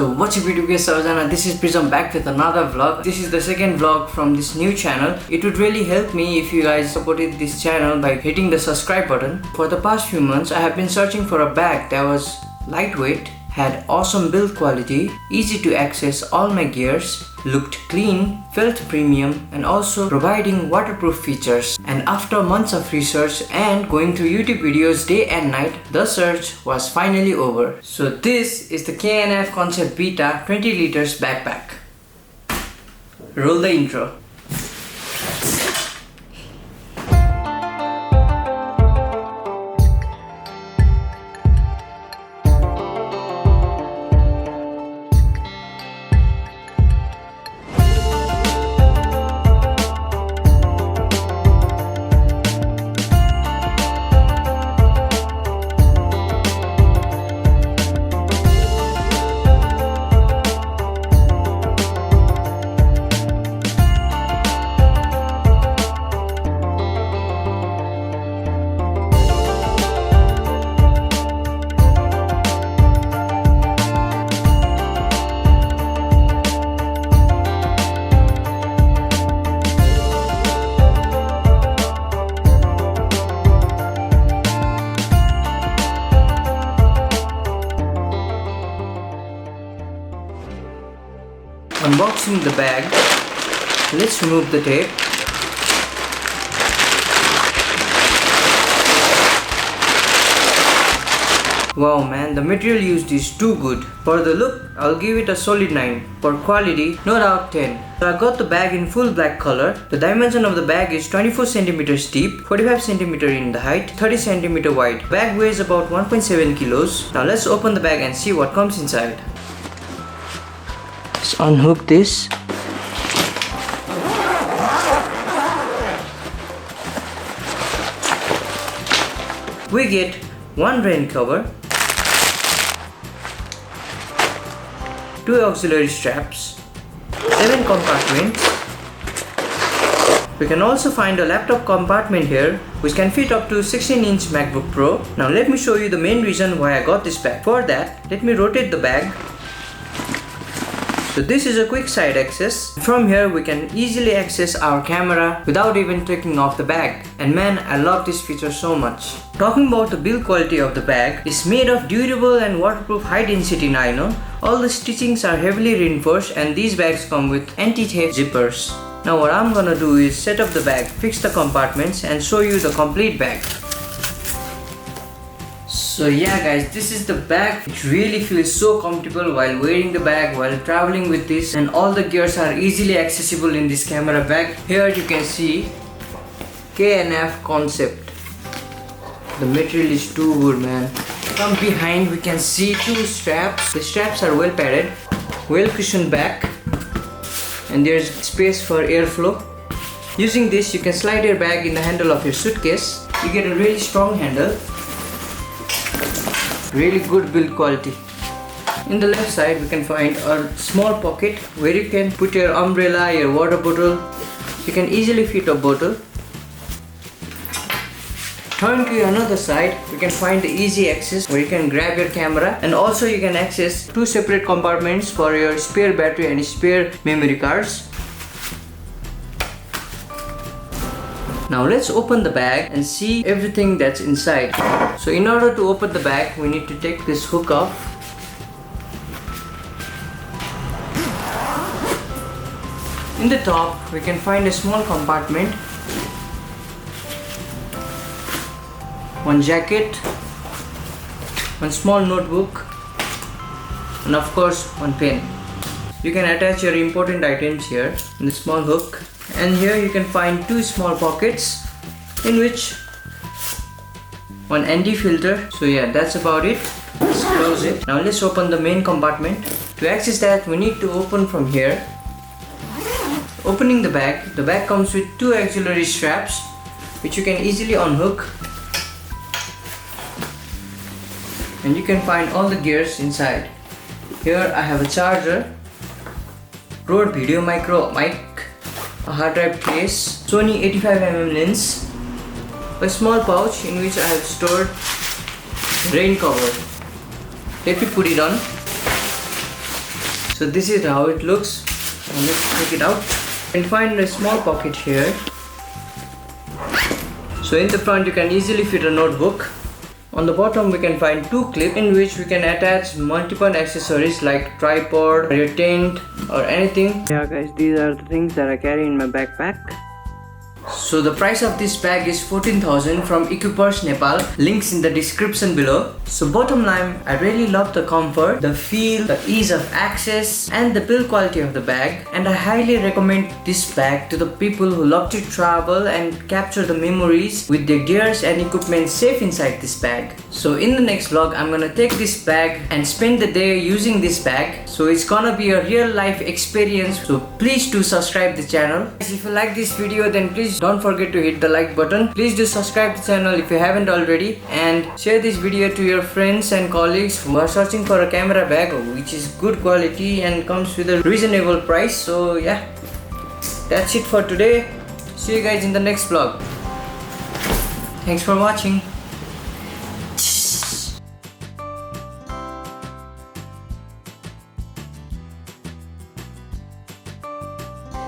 So what's up YouTube guys, this is Prism back with another vlog. This is the second vlog from this new channel. It would really help me if you guys supported this channel by hitting the subscribe button. For the past few months I have been searching for a bag that was lightweight, had awesome build quality, easy to access all my gears, looked clean, felt premium, and also providing waterproof features. And after months of research and going through YouTube videos day and night, the search was finally over. So this is the K&F Concept Beta 20 liters backpack. Roll the intro. Unboxing the bag, let's remove the tape. Wow man, the material used is too good. For the look, I'll give it a solid 9. For quality, no doubt 10. So I got the bag in full black color. The dimension of the bag is 24 cm deep, 45 cm in the height, 30 cm wide. Bag weighs about 1.7 kilos. Now let's open the bag and see what comes inside. Let's unhook this. We get one rain cover, 2 auxiliary straps, 7 compartments. We can also find a laptop compartment here which can fit up to 16-inch MacBook Pro. Now let me show you the main reason why I got this bag. For that, let me rotate the bag. So this is a quick side access. From here we can easily access our camera without even taking off the bag. And man, I love this feature so much. Talking about the build quality of the bag, it's made of durable and waterproof high density nylon. All the stitchings are heavily reinforced and these bags come with anti-theft zippers. Now what I'm gonna do is set up the bag, fix the compartments and show you the complete bag. So yeah guys, this is the bag. It really feels so comfortable while wearing the bag, while traveling with this, and all the gears are easily accessible in this camera bag. Here you can see K&F Concept. The material is too good man. From behind we can see 2 straps. The straps are well padded, well cushioned back, and there is space for airflow. Using this you can slide your bag in the handle of your suitcase. You get a really strong handle. Really good build quality. In the left side we can find a small pocket where you can put your umbrella, your water bottle. You can easily fit a bottle. Turn to another side, we can find the easy access where you can grab your camera, and also you can access 2 separate compartments for your spare battery and spare memory cards. Now let's open the bag and see everything that's inside. So in order to open the bag, we need to take this hook off. In the top, we can find a small compartment, 1 jacket, 1 small notebook, and of course 1 pen. You can attach your important items here in the small hook. And here you can find 2 small pockets in which 1 ND filter. So yeah, that's about it. Let's close it. Now let's open the main compartment. To access that, we need to open from here. Opening the bag comes with 2 auxiliary straps which you can easily unhook. And you can find all the gears inside. Here I have a charger, Rode video micro mic, a hard drive case, Sony 85mm lens, a small pouch in which I have stored rain cover. Let me put it on. So this is how it looks. Now let's take it out. You can find a small pocket here. So in the front you can easily fit a notebook. On the bottom we can find two clips in which we can attach multiple accessories like tripod, or your tent or anything. Yeah guys, these are the things that I carry in my backpack. So the price of this bag is 14,000 from Equipers Nepal. Links in the description below. So bottom line, I really love the comfort, the feel, the ease of access and the build quality of the bag, and I highly recommend this bag to the people who love to travel and capture the memories with their gears and equipment safe inside this bag. So in the next vlog, I'm gonna take this bag and spend the day using this bag. So it's gonna be a real life experience. So please do subscribe the channel. If you like this video, then please don't forget to hit the like button. Please do subscribe to the channel if you haven't already, and share this video to your friends and colleagues who are searching for a camera bag which is good quality and comes with a reasonable price. So yeah, that's it for today. See you guys in the next vlog. Thanks for watching.